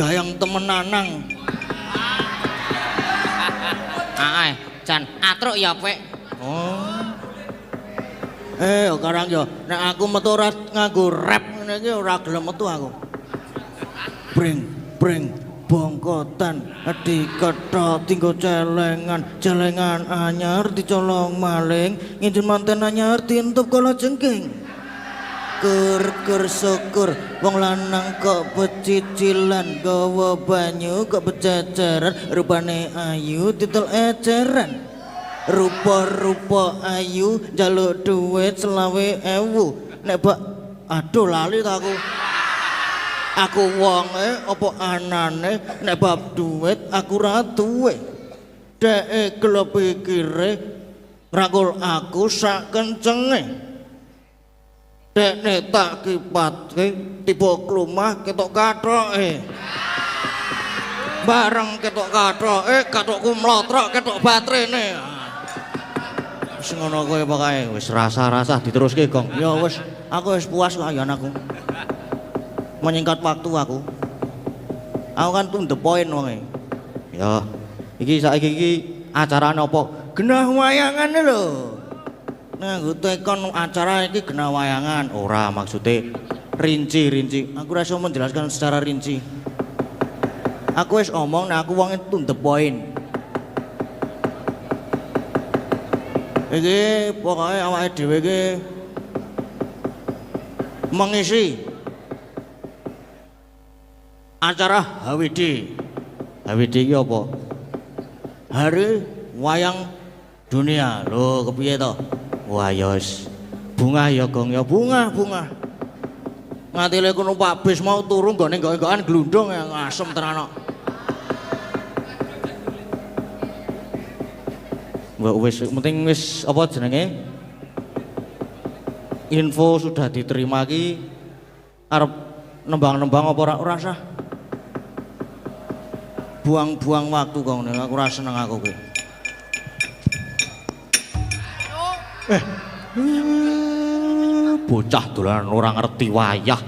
Gayang temenanang. Jan atruk ya, Pek. Oh. Sekarang yo nek aku metu ora nganggo rap ngene iki ora gelem metu aku. Bring bongkotan dikethok tinggo celengan anyar dicolong maling nginjen manten anyar dientup kala jengking. Ker syukur wong lanang kok pecicilan gawa banyu kok bececeran rupane ayu titel eceran rupa-rupa ayu njaluk duit 20.000 nek bak aduh lali ta aku wonge apa anane nek bab duit aku ra duwe dhek gelem pikire rangkul aku sak kencenge. Dek tak kipatke tiba klumah ketok kathoke. Bareng ketok kathoke kathokku mlotrok ketok batrene. Wis ngono kowe pokoke wis rasa-rasa diteruske, Gong. Ya wis aku wis puas kok ya anakku. Menyingkat waktu aku. Aku kan to the point wonge. Ya iki saiki iki acarane apa? Genah wayangan lho. Nah, gue tekon acara ini kena wayangan. Ora maksudnya rinci. Aku rasa menjelaskan secara rinci. Aku wis omong, nah aku wong to the point. Iki pokoknya awake dhewe iki mengisi acara HWD. HWD iki apa? Hari Wayang Dunia. Lho, kepiye to? Wah yos, bunga ya Gong ya bunga. Ngatile kono Pak Bis mau turun gone enggo-enggoan glundung yang asem tenan kok. Mbak wis penting wis apa jenenge? Info sudah diterima ki arep nembang-nembang apa ora usah. Buang-buang waktu Gong aku ora seneng aku ki. Bocah dolanan ora ngerti wayah.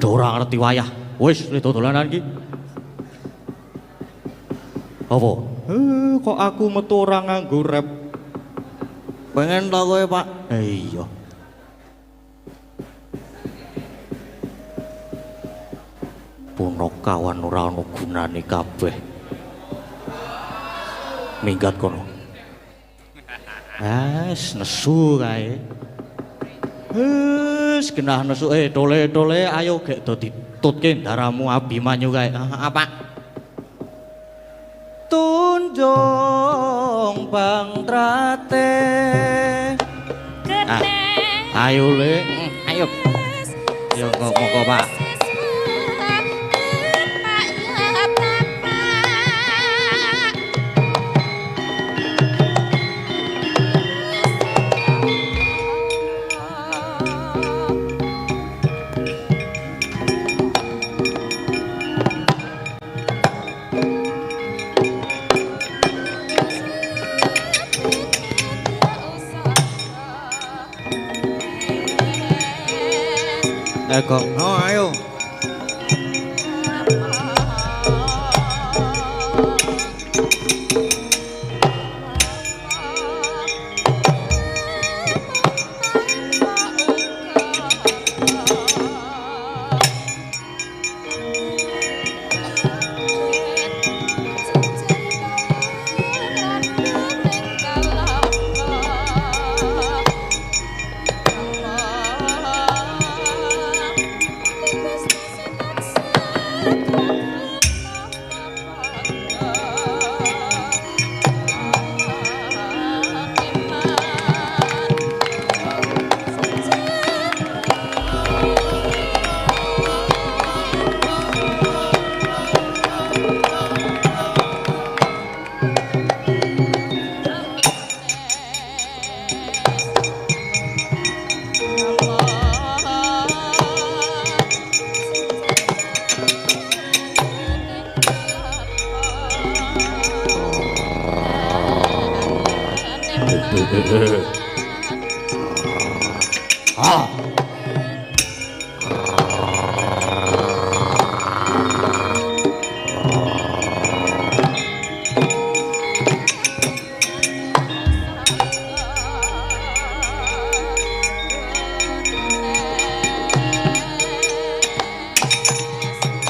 Ora ngerti wayah. Wis dolanan iki. Apa? Kok aku metu ora nganggo rap. Pengen ta kowe, Pak? Iya. Puno kawan ora ana gunane kabeh. Minggat kono. Wes nesu kae. Wes genah nesu tole ayo gek do ditutke ndaramu Abimanyu kae. Apa? Tunjuk ujung bangtrate ayo le ayo yo moko Pak kok oh ayo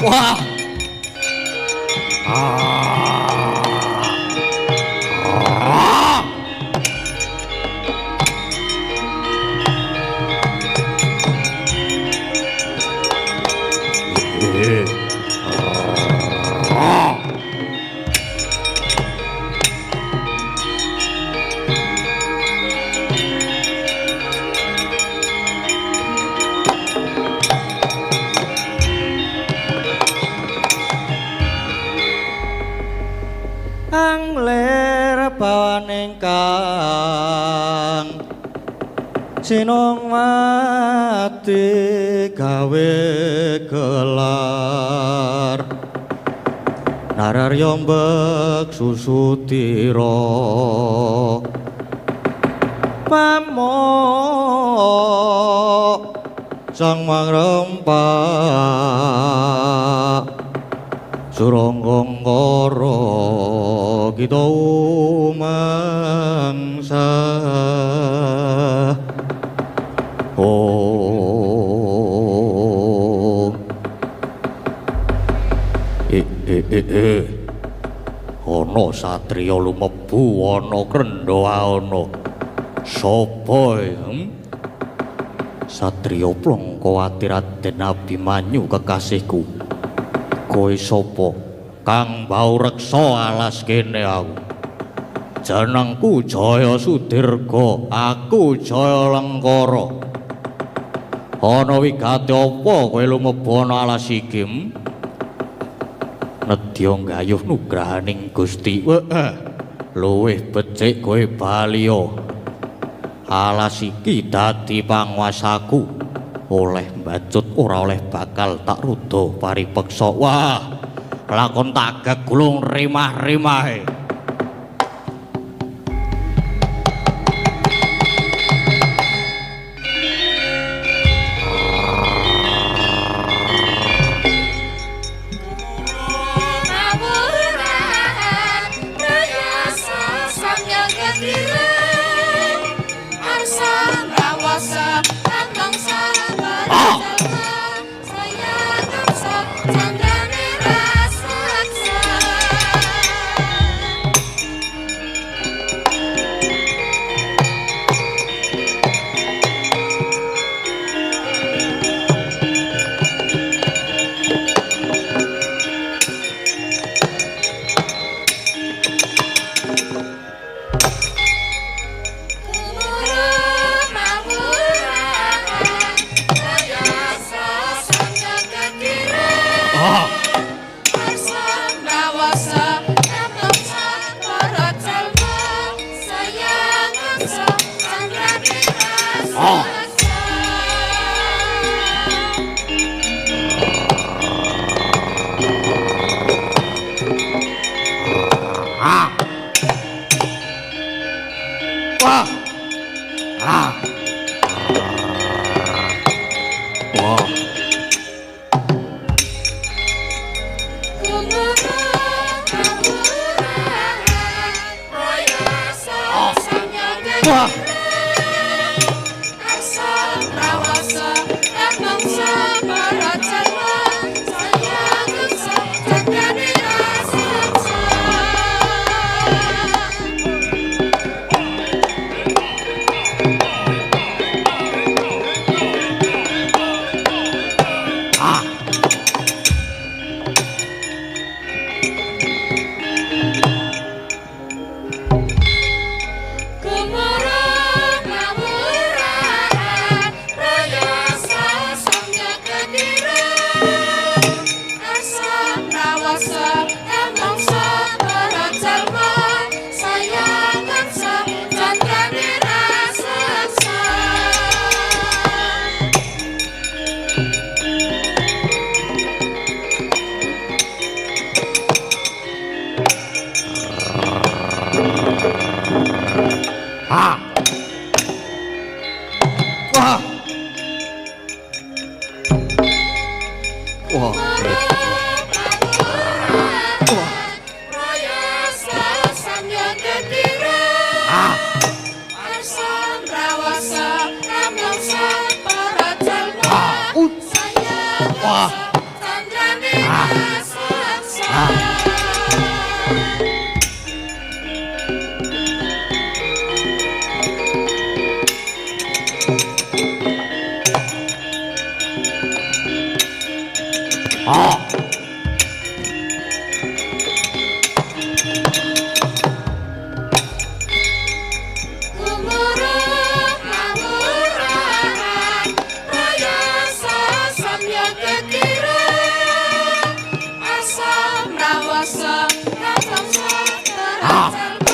wah angler bawaning kang sinong mati gawe gelar nararya mbek susutira pamok sang mangrempak suranggangkara kita mangsa ana satriya lumebu ana krendha ana sapa satriya Plongkowati Raden Abimanyu kekasihku kowe sapa kang bau reksa alas kene aku jenengku Jaya Sudirga aku Jaya Lengkara ana wigati apa kowe lumebu ana alas iki nedya gayuh nugrahaning Gusti luwih becik kowe baliya alas iki dadi panguwasaku oleh mbacut ora oleh bakal tak ruda paripeksa wah lakon tak gagulung rimah-rimahe Wah. Ah. Wah. Wah. Ah. Wah. Wah.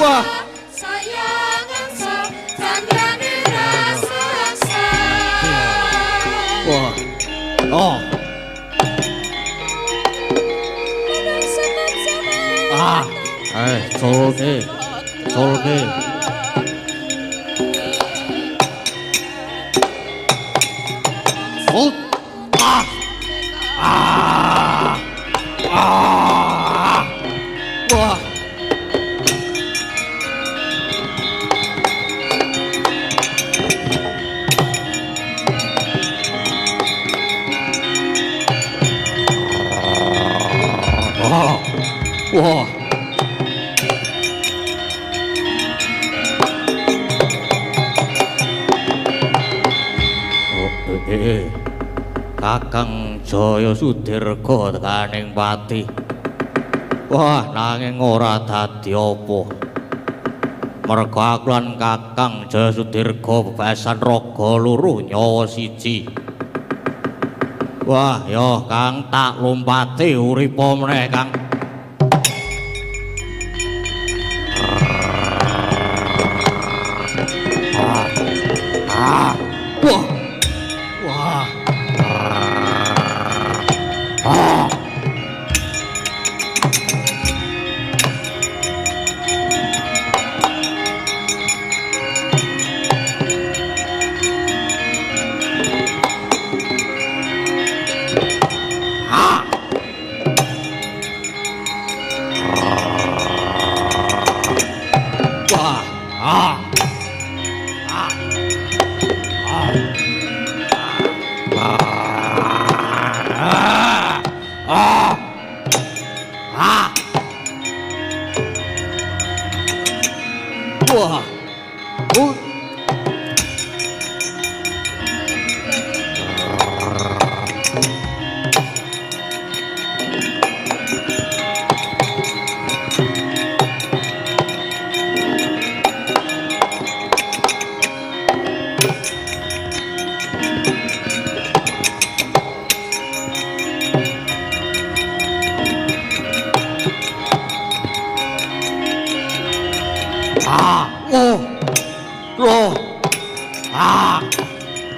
Wah. Wah. Oh. Ah. Solke. Solke. Oh. Ah. Ah. Ah. Wah. Wah. Kakang Jaya Sudirga tekaning pati. Wah, nanging ora dadi apa. Merga aku lan Kakang Jaya Sudirga bebasan raga loro nyawa siji. Wah, ya Kang tak lompati uripa meneh, Kang. Wah. Wah.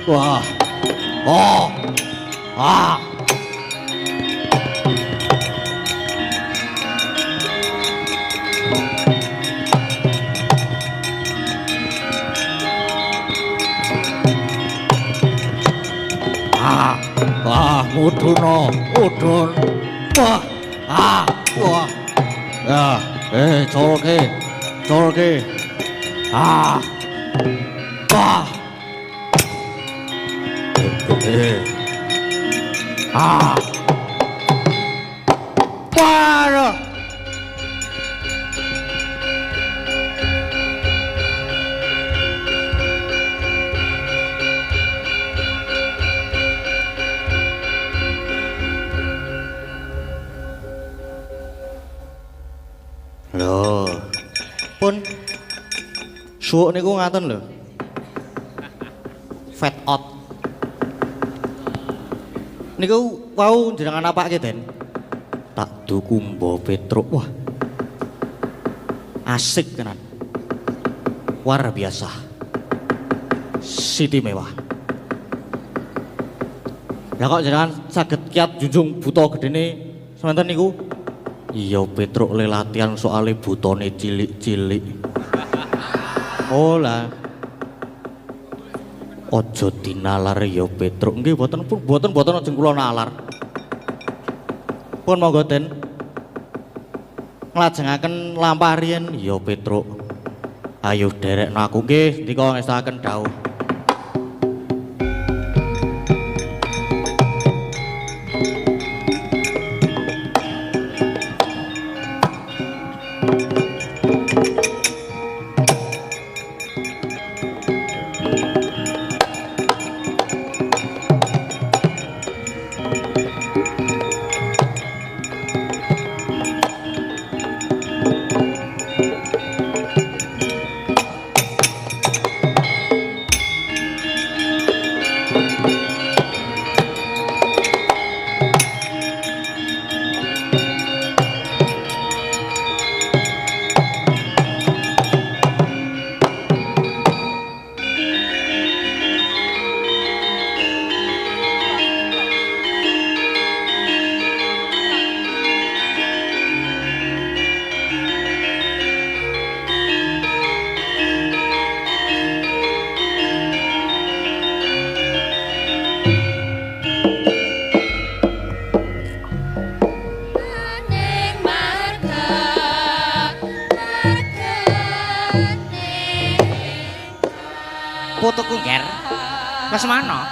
Wah. Oh. Ah. Ah. Wah, muduna, mudun. Wah. Ah. Wah. Ya, colke. Colke. Ah. Wah. Ah. Waduh. Loh. Pun suwuk niku ngaten lho. Fat out. Niku wau jenengan apake, Den? Tak duku Mbah Petruk. Wah. Asik tenan. Luar biasa. Siti mewah. Ya kok jenengan saged kiat junjung buta gedene semanten niku? Iya Petruk le latihan soale butane cilik-cilik. Oh lah. Aja dinalar ya Petruk. Nggih boten ajeng kula nalar. Pun monggo Den. Nglajengaken lampah riyen ya Petruk. Ayo derekno aku nggih ndika ngestaken dawuh. Putuku Nger. Wes mana?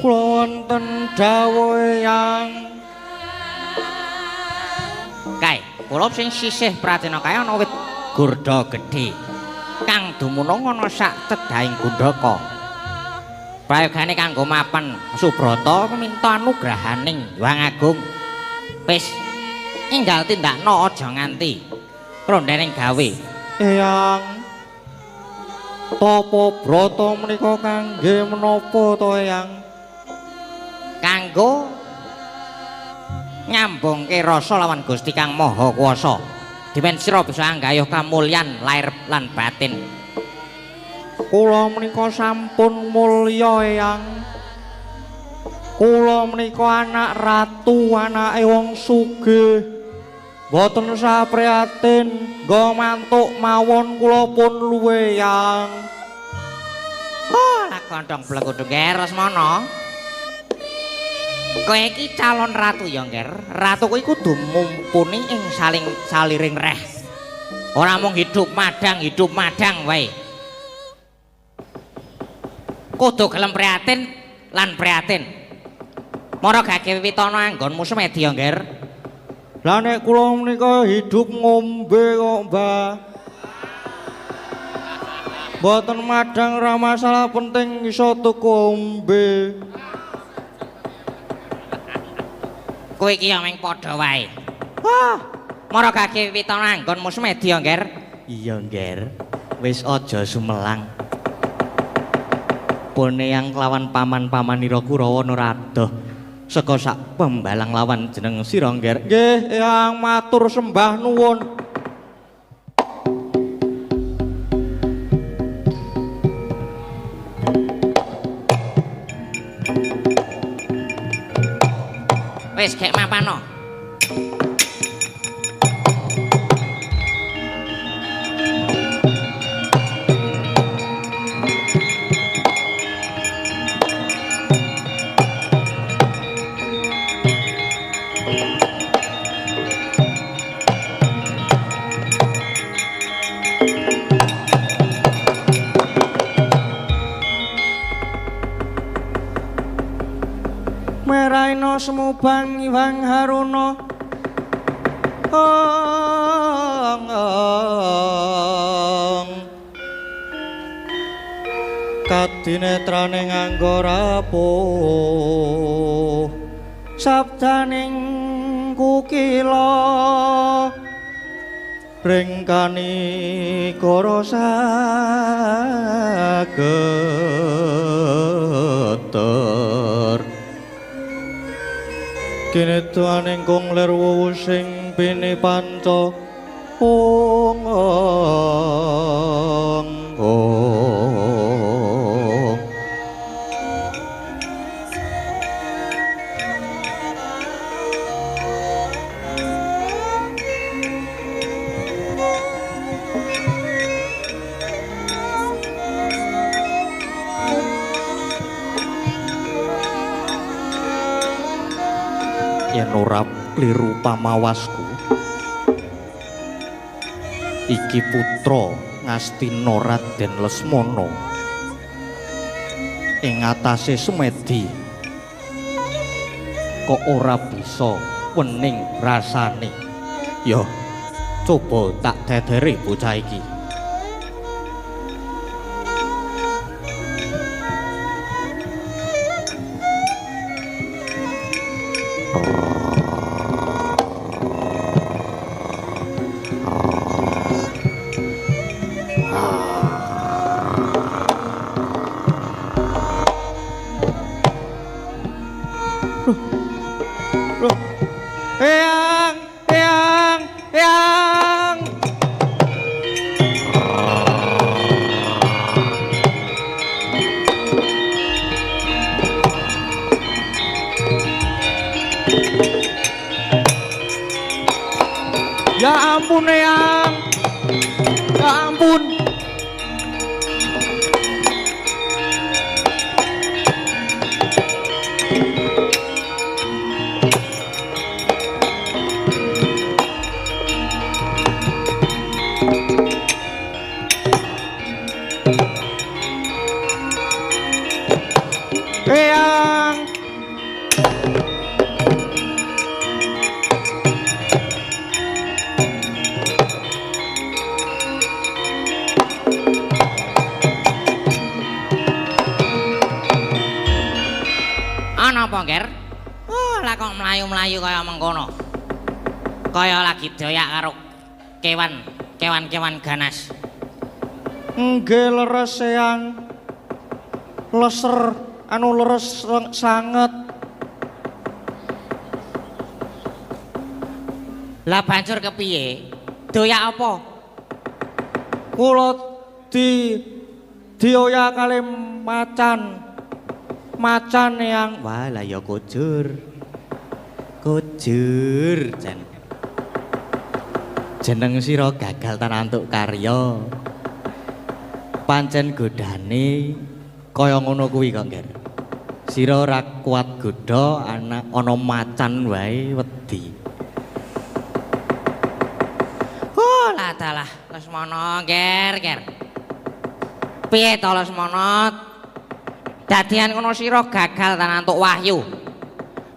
Kula wonten dawuh yang Kae, kula sing sisih Pratina kae ana wit gurda gedhe. Kang dumunung ana sak cedhahing Gundaka. Prayogane kanggo mapan Subrata minta anugrahaning Hyang Agung. Wis enggal tindakno aja nganti rondening gawe. Eyang Tapa brata menika kangge menapa to Eyang? Kanggo nyambungke rasa lawan Gusti Kang Maha Kuwasa. Dimen sira bisa anggayuh kamulyan lair lan batin. Kula menika sampun mulya Eyang. Kula menika anak ratu, anake wong sugih. Boten sapriyatin nggo mantuk mawon kula pun luwe Yang. Oh, lak gondhong blekudung Nger Rasmana. Kowe iki calon ratu ya Nger. Ratu kuwi kudu mumpuni ing saliring reh. Ora mung hidup madang wae. Kudu gelem prihatin lan prihatin. Mara gage wiwitana anggonmu semedi ya Nger. Lah nek kula menika hidup ngombe kok, Mbah. Mboten madang ra masalah penting iso tuku ombe. Kowe iki ya meng padha wae. Wah, mara gage wiwitana anggonmu semedi ya Nger. Iya, Nger. Wis aja sumelang. Pone yang kelawan paman-pamanira Kurawa Nurada. Saka sak pembalang lawan jeneng sira Nger. Nggih, Eyang matur sembah nuwun. Wis gek mapano. Meraina semubang iwang haruna kadinetrane nganggo rapuh sabdaning kukila ringkani kara sageter kene tuaning kong ler wuwu sing pini panca ong yen ora kliru pamawasku iki putra Ngastina Raden Lesmana ing atase Semedi kok ora bisa wening rasane ya coba tak dedere bocah iki Eyang. Ya ampun, Eyang. Ya ampun. Eyang. Ana apa, Ger? Oh, lah kok mlayu-mlayu kaya mengkono. Kaya lagi doyak karo kewan ganas. Nggih leres Eyang. Leser anu leres sanget. Lah banjur kepiye? Doyak apa? Kula dioyak kali macan Eyang. Wah lah ya kujur jan jeneng sira gagal tanantuk karya pancen godane kaya ngono kuwi kok Ger sira ora kuat godha ana macan wae wedi. Oh lah dalah Lesmana Ger piye to Lesmana dadian ngono sira gagal tanantuk wahyu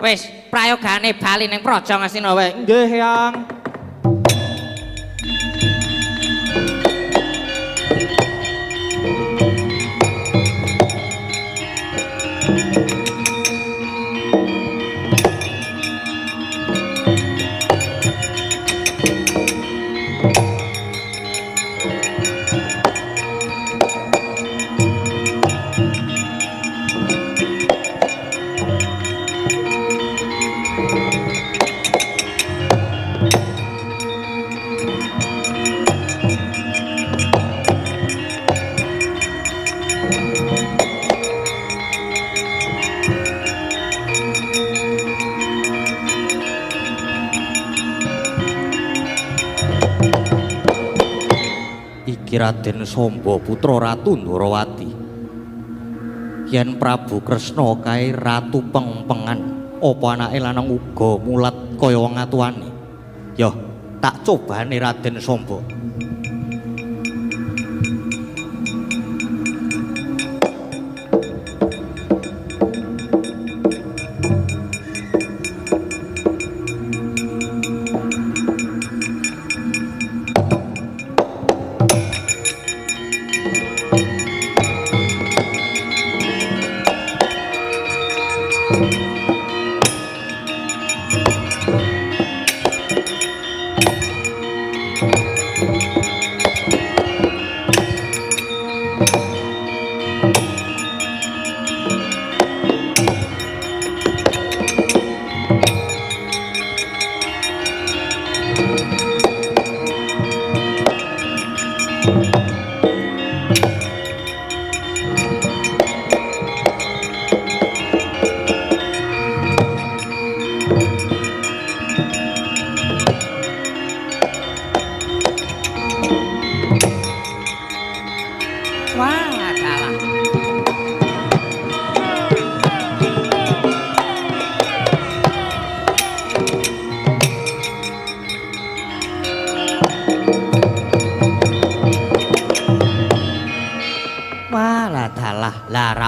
wis prayogane bali ning Praja Ngastina wae. Nggih Yang. iki Raden Samba putra Ratu Ndwarawati. Yen Prabu Kresna kae ratu pengpengan, apa anake lanang uga mulat kaya wong atuwane? Yo, tak cobane Raden Samba.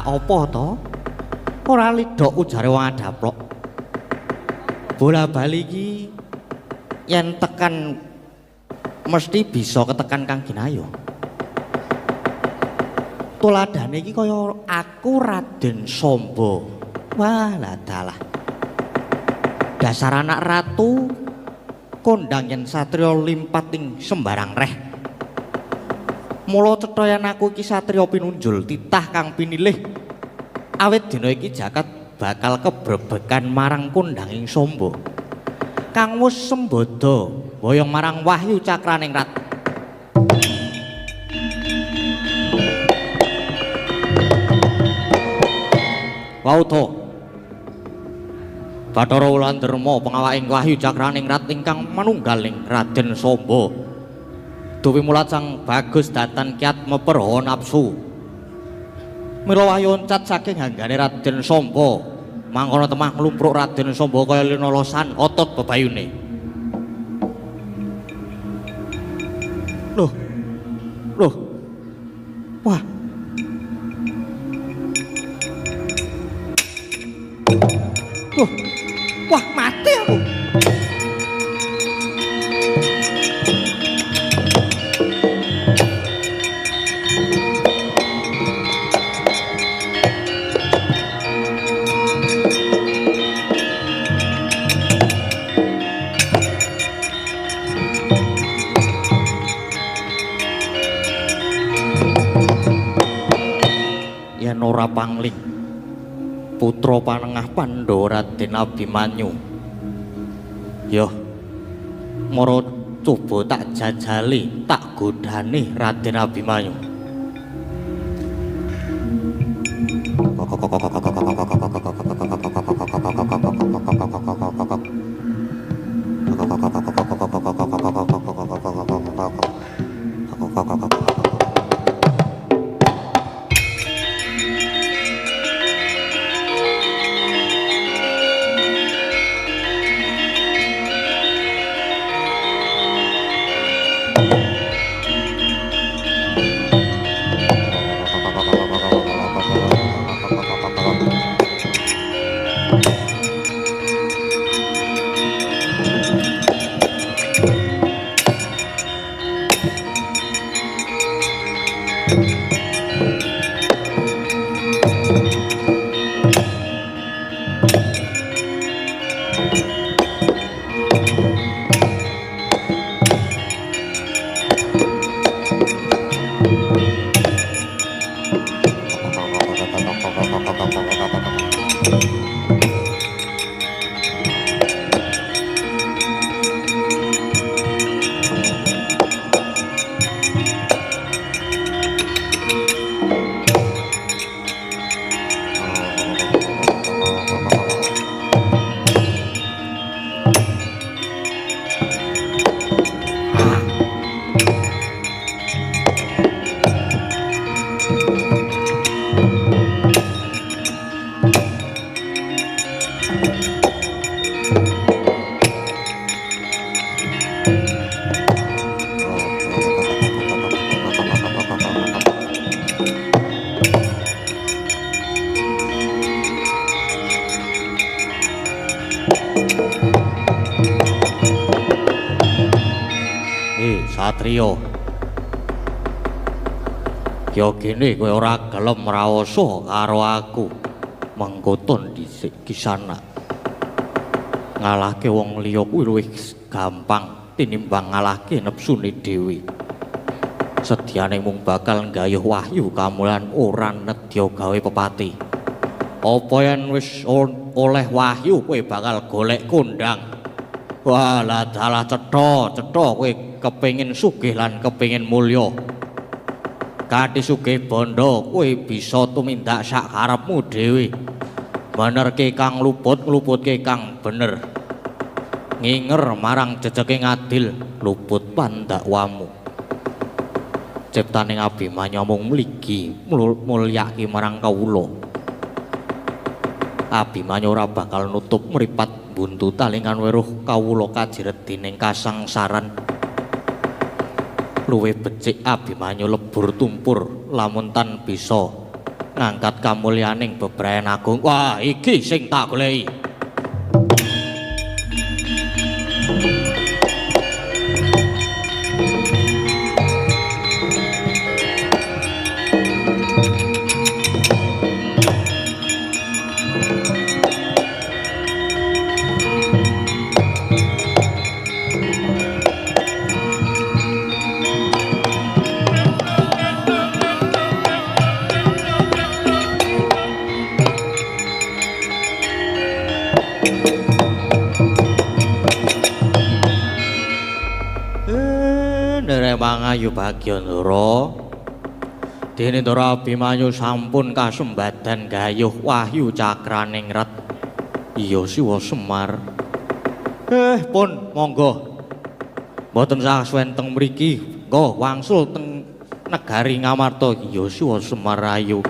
Apa to? Ora lidok ujare wong adaplok. Bola bali iki yen tekan mesti bisa ketekan Kang Ginayo. Tuladane iki kaya aku Raden Samba. Walah dalah. Dasar anak ratu kondang yen satriya limpat ing sembarang reh. Mula cethayan aku iki satriya pinunjul titah kang pinilih. Awit dina iki jagat bakal kebrebekan marang kondanging Samba. Kang wis sembada boyong marang wahyu cakraning rat. Wauta. Bathara Wulandharma pengawaking wahyu cakraning rat ingkang manunggaling Raden Samba. Duwi mulat sang bagus datan kiat meperho nafsu. Mila wahyu oncat saking hanggane Raden Samba, mangkono temah nglumpruk Raden Samba kaya linolosan otot bebayune. Loh. Wah. Loh. Wah, mati aku. Ora pangling putra panengah Pandhawa Raden Abimanyu. Yo mara coba tak jajali, tak godhane Raden Abimanyu. Satrio. Yo gini kowe ora gelem raoso karo aku. Mengkoton dhisik kisana. Ngalahke wong liya kuwi luwih gampang tinimbang ngalahke nepsune dhewe. Sediane mung bakal nggayuh wahyu kamulan ora nedya gawe pepati. Apa yen wis oleh wahyu kowe bakal golek kondang. Wah, lah dalah cetha kowe kepengin sugih lan kepengin mulya. Kanthi sugih bondo kowe bisa tumindak sak karepmu dhewe. Benerke kang luput ngluputke kang bener. Nginger marang jejeke ngadil luput pandakwamu. Ciptaning Abimanyu mung mligi mulyake marang kawula. Abimanyu ora bakal nutup mripat buntu talingan weruh kawula kajiret dening kasangsaran. Luwih becik Abimanyu lebur tumpur lamun tan bisa ngangkat kamulyaning bebrayan agung. Wah, iki sing tak goleki. Mangayu Bagyandara dene Ndara Abimanyu sampun kasembadan gayuh wahyu cakraning ret. Iya Siwa Semar. Pun monggo. Mboten sasuwen teng mriki, nggo wangsul teng negari Ngamarta. Iya Siwa Semar ayu.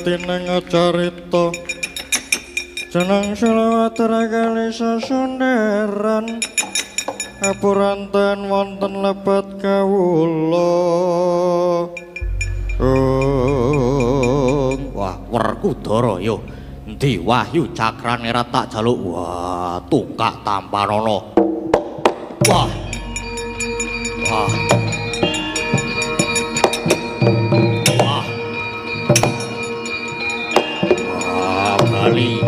Tineng carita jeneng selawatara kali sasunderan apuranten wonten lebat kawula. Wah, Werkudara yo endi wahyu cakrane ra tak jaluk. Wah, tungkak tampanana. Wah. Wah. Bali.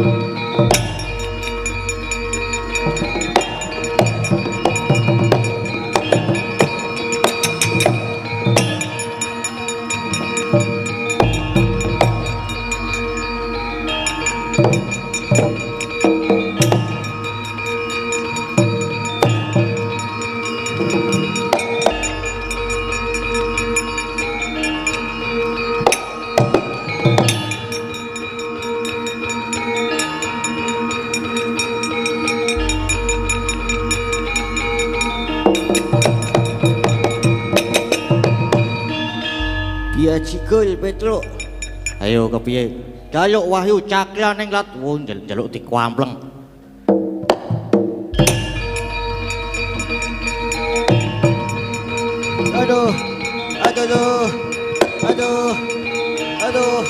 Cikul Petruk. Ayo kepiye? Jaluk wahyu cakraning lat njaluk dikwampleng. Aduh. Aduh. Aduh. Aduh.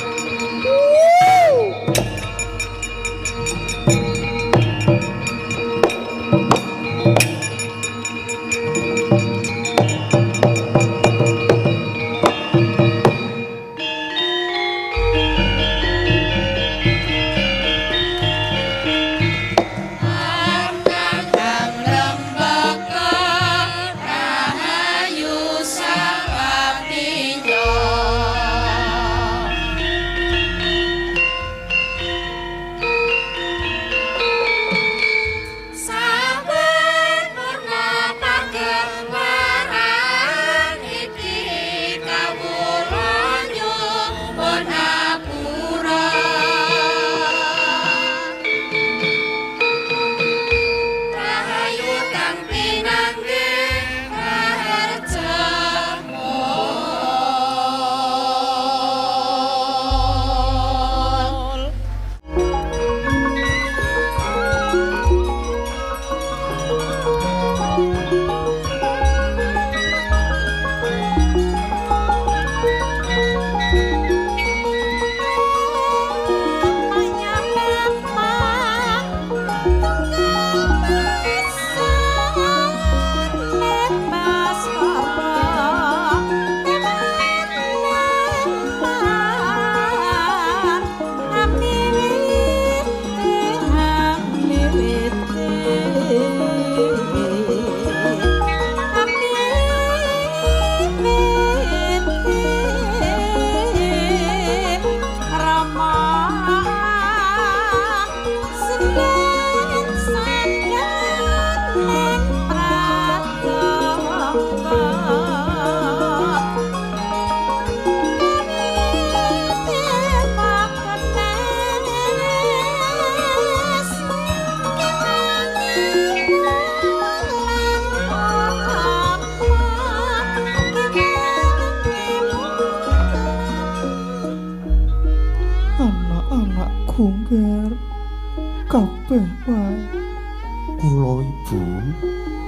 kabeh wae. Kula Ibu.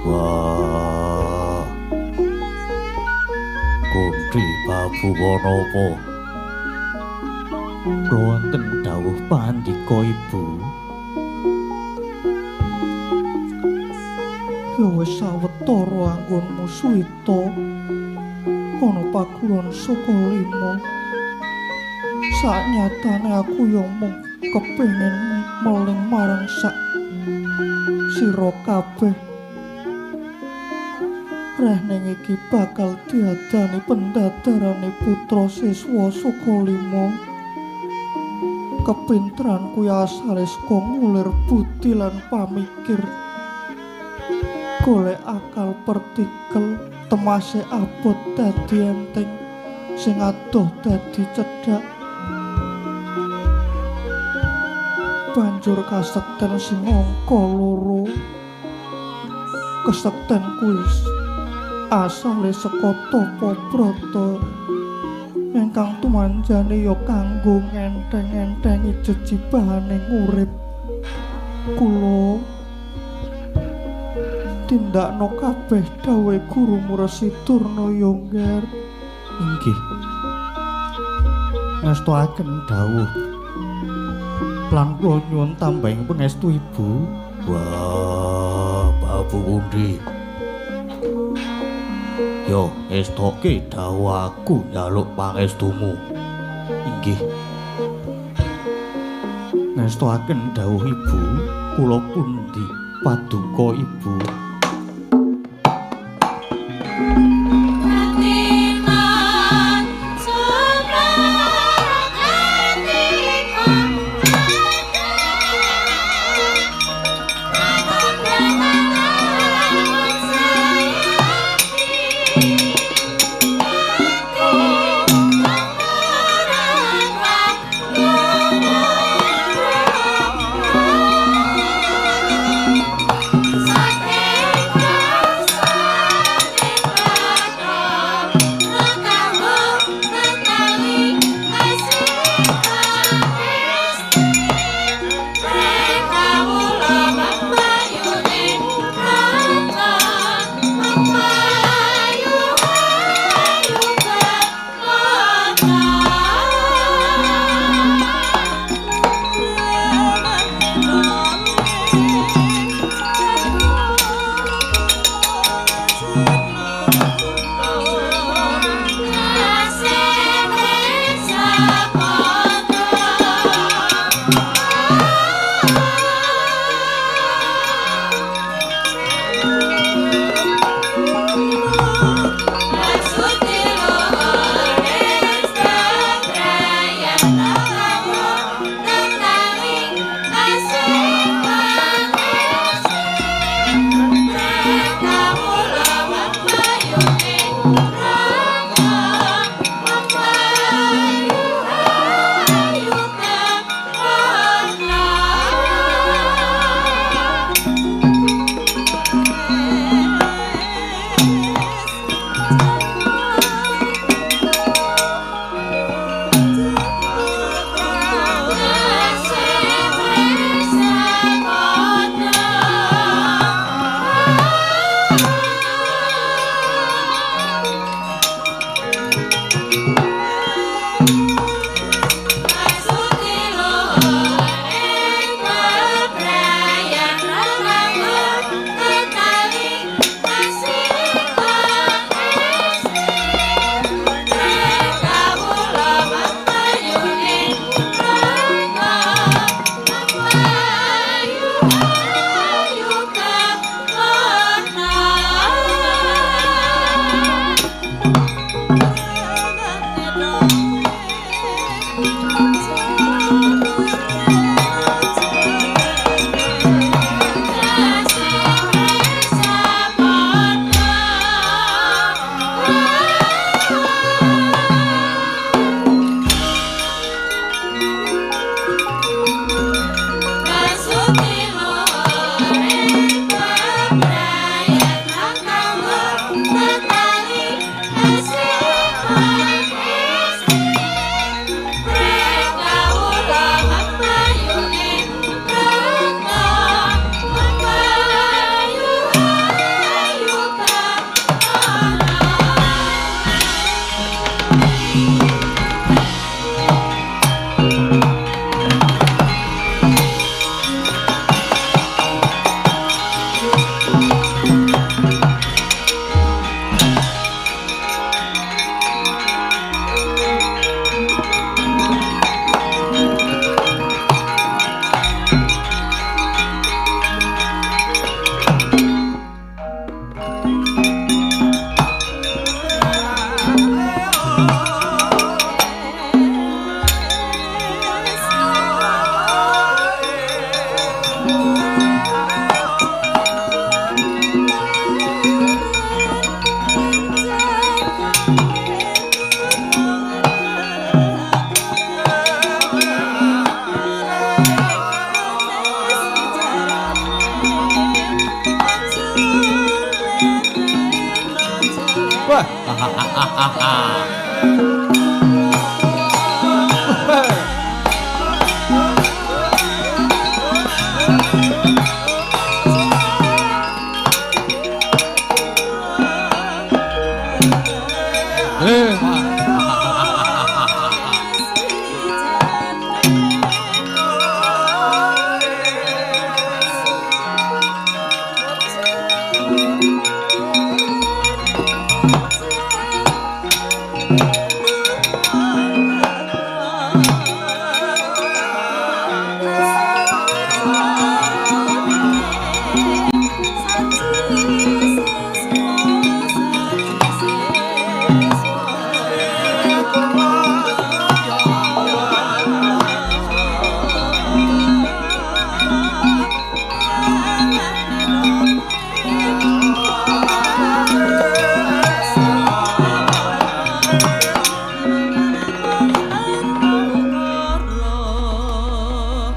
Wah. Kondi babu napa? Kula wonten dawuh pandika Ibu. Ya wis sawetara anggonmu Suwita. Ana pakuron saka 5. Saknyatane aku ya mung kepengin meling marang sak sira kabeh. Rehning iki bakal diadani pendadarane putra siswa saka 5. Kepinteran kuwi asale saka ngulir budi lan pamikir. Golek akal partikel temase abot dadi enteng sing adoh dadi cedhak. Banjur kasekten sing angka 2. Kasekten kuwi asale saka tapa brata ingkang tumanjane ya kanggo ngenteng-entengi jejibahaning urip. Kula tindakno kabeh dawuh Gurumu Resi Durna Yonggar. Inggih. Ngastuaken dawuh. Lan kula nyuwun tambahing pangestu Ibu. Wah, babu pundi? Yo, estoke dawuh aku njaluk pangestumu. Inggih. Ngastuaken dawuh Ibu, kula pundi paduka Ibu.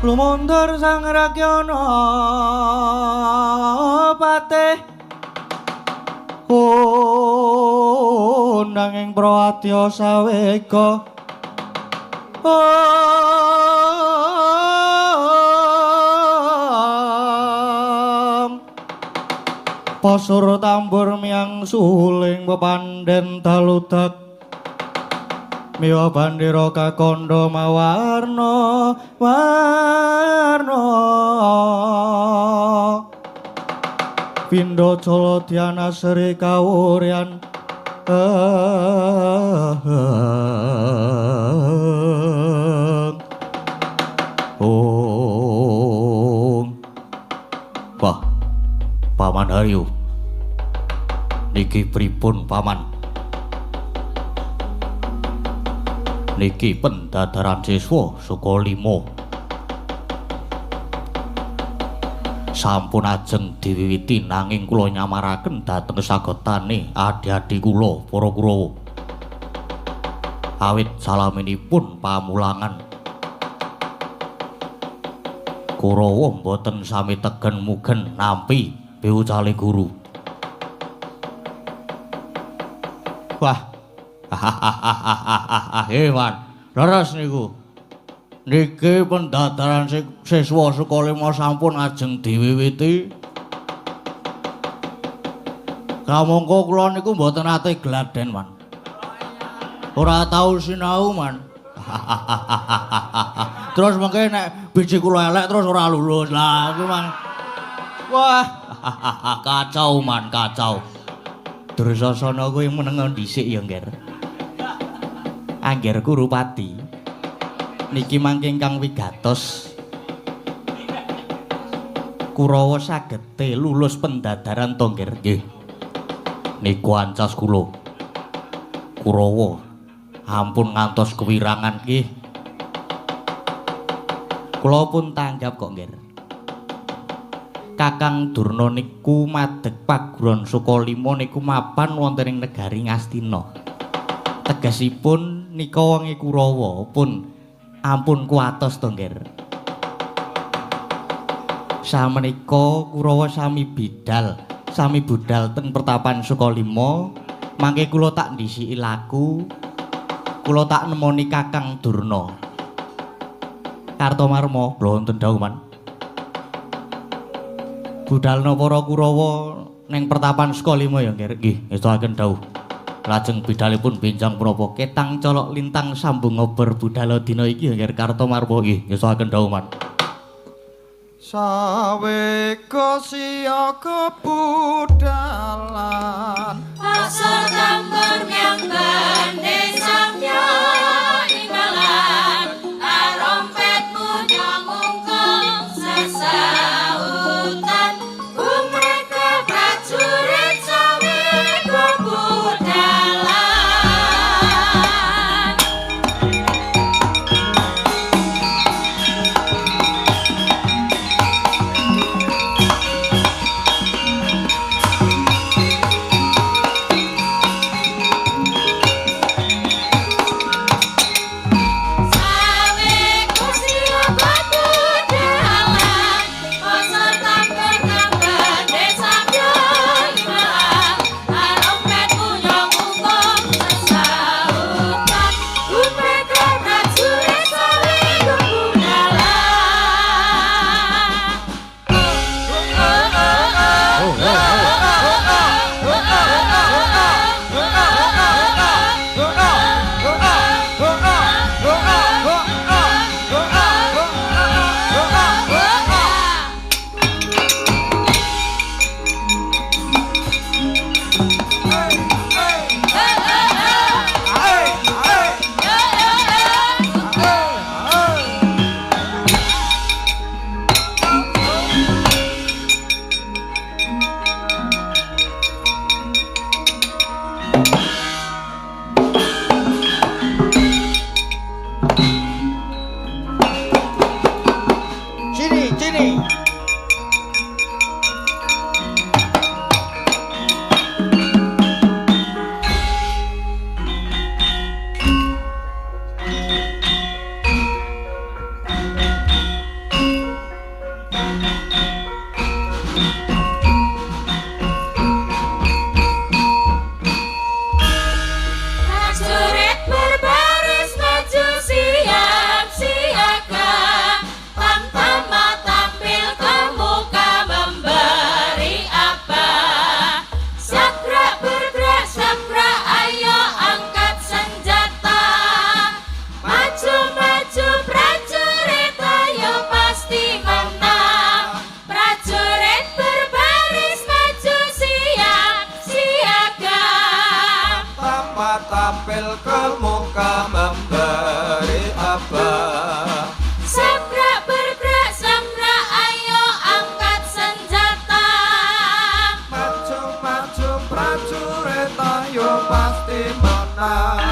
Lumundur sang rakyana patih nanging Prawadya sawega pasur tambur miang suling pepandhen daludak miwa bandira kakandha mawarna warna pindha jala diana sri kawuryan Wah, Paman Haryo niki pripun Paman? Niki pendadaran siswa saka 5 sampun ajeng diwiwiti nanging kula nyamaraken dhateng sagotane adi-adi kula para Kurawa awit salaminipun pamulangan Kurawa mboten sami tegen mugen nampi piwucale guru. Wah, hewan, leres niku. Niki pendadaran siswa saka 5 sampun ajeng diwiwiti. Kamangka kula niku mboten ate gladen, Man. Ora tau sinau, Man. Terus mengke nek biji kula elek terus ora lulus. Lah, iku, Man. Wah, kacau, Man, kacau. Dursasana kuwi meneng dhisik ya, Ngger. Angger Kurupati niki mangke ingkang wigatos Kurawa sagete lulus pendadaran to Ngger nggih niku ancas kula Kurawa ampun ngantos kewirangan nggih kula pun tanggap kok Ngger Kakang Durna niku madeg paguron saka 5 niku mapan wonten ing negari Ngastina tegesipun nika wengi Kurawa pun ampun kuatos to Ngger. Samenika Kurawa sami bidal, sami budal teng pertapan Sukalima, mangke kula tak ndhisiki laku, kula tak nemoni Kakang Durna. Kartomarma, lho wonten dawuh man. Budalna para Kurawa ning pertapan Sukalima ya Ngger. Nggih, ngestakaken dawuh. Lajeng bidalipun benjang punapa ketang colok lintang sambung ngober budal dina iki Ngger Kartomarma nggih ngestakaken dawuh man. Saweka siyaga budalan Pasar tambur yang gandhe samya imbalan arompetmu nyamungkong sesautan umreka prajurit saweka budalan tampil ke muka memberi abah. Sabrak bergerak sabrak ayo angkat senjata. Maju-maju prajurit ayo pasti menang.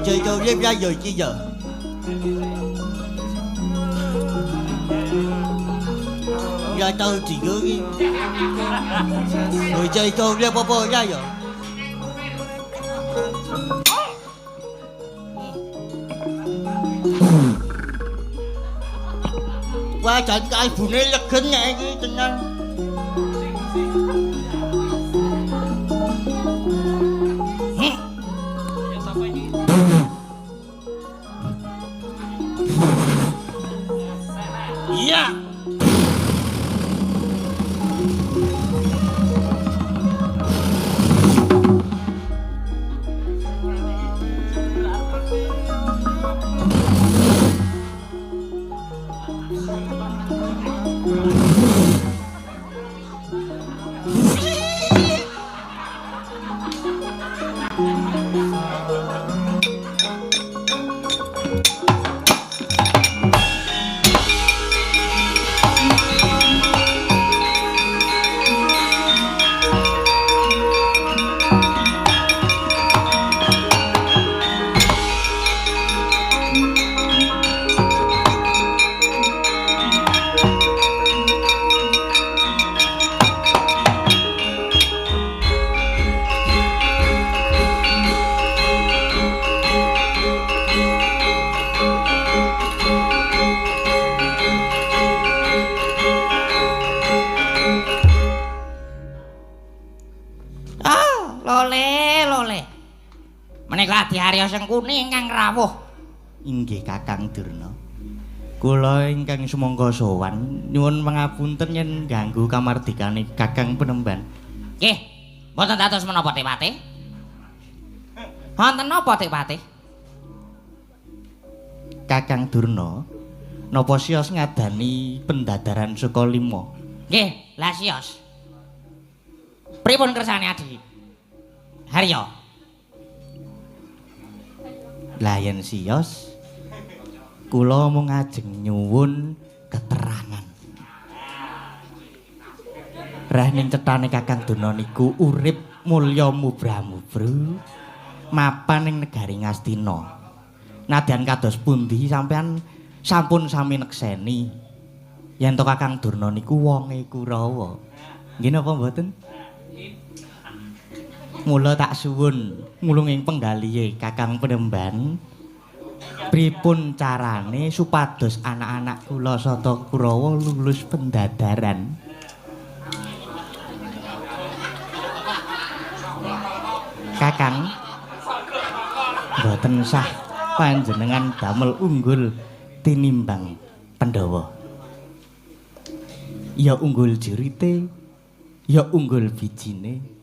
Chơi chơi ghép ra rồi chi giờ enggak tahu juga ki. Bocah itu dia apa ya? Wah, jan kalbune legen nek iki tenan. Iya. Lole. Menika Adiharya Sengkuni ingkang rawuh. Inggih Kakang Durna. Kula ingkang sumangga sowan nyuwun pangapunten yen ganggu kamardikane Kakang Penemban. Nggih, mboten dados menapa Tepati? Wonten napa Tepati? Kakang Durna, napa siyos ngadani pendadaran saka lima? Nggih, lah siyos. Pripun kersane Adi Harya? Lah yen siyos kula mung ngajeng nyuwun keterangan. Rahning cetane Kakang Durna niku urip mulya mubra-mubru mapan ing negari Ngastina. Nadyan kados pundi sampean sampun sami nekseni yen to Kakang Durna niku wonge Kurawa. Nggih napa mboten? Mula tak suwun mulunging penggalihe Kakang Penemban pripun carane supados anak-anak kula sata Kurawa lulus pendadaran. Kakang mboten sah panjenengan damel unggul tinimbang Pandhawa. Ya unggul jurite, ya unggul bijine.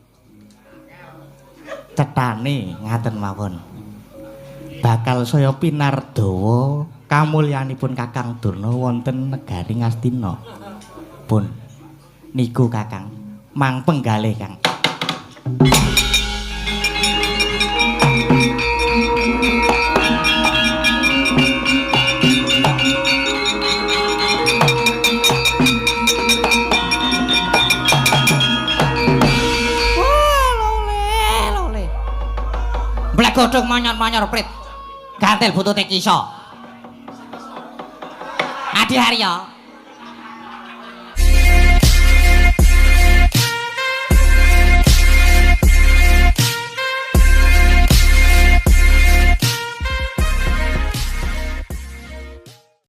Cetane ngaten mawon. Bakal saya pinardawa kamulyanipun Kakang Durna wonten negari Ngastina. Pun niku Kakang, mang penggalih Kang. Blek godhong manyor-manyor prit. Gantil butute kisa. Adiharya,